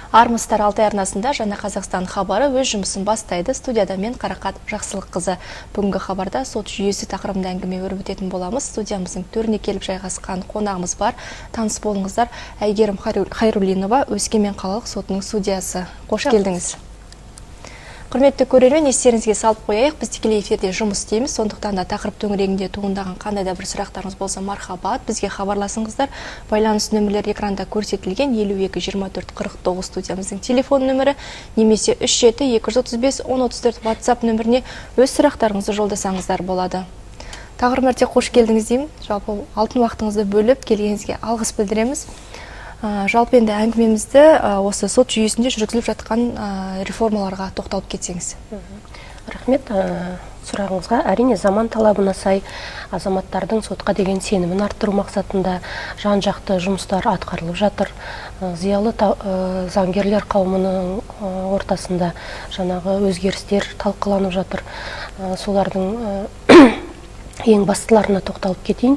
Армысыздар, Алтай арнасында жаңа Қазақстан хабары өз жұмысын бастайды. Студияда мен Қарақат Жақсылыққызы. Бүгінгі хабарда сот жүйесі тақырыбында әңгіме өрбітетін боламыз. Студиямыздың төріне келіп жайғасқан қонағымыз бар. Таныс болыңыздар. Әйгерім Хайруллинова, Өскемен қалалық сотының судьясы. Қош келдіңіз. Құрметті көрермен, естеріңізге салып қояйық. Біз тікелей эфирде жұмыс істейміз. Сондықтан да тақырып төңірегінде туындаған қандай да бір сұрақтарыңыз болса, мархабат, бізге хабарласыңыздар. Байланыс нөмірлері экранда көрсетілген 52 24 49 студиямыздың телефон нөмірі, немесе 37 235 1034 WhatsApp нөміріне өз сұрақтарыңызды жолдасаңыздар болады. Тағы бір мәрте қош келдіңіз деймін. Жалпы алтын уақытыңызды бөліп келгеніңізге алғыс білдіреміз. Жалпы енді әңгімемізді осы сот жүйесінде жүргізіліп жатқан реформаларға тоқталып кетсеңіз. Рахмет. Сұрағыңызға әрине заман талабына сай азаматтардың сотқа деген сенімін арттыру мақсатында жан-жақты жұмыстар атқарылып жатыр. Зиялы заңгерлер қауымының ортасында жаңағы өзгерістер талқыланып жатыр. Солардың ең бастыларына тоқталып кетейін.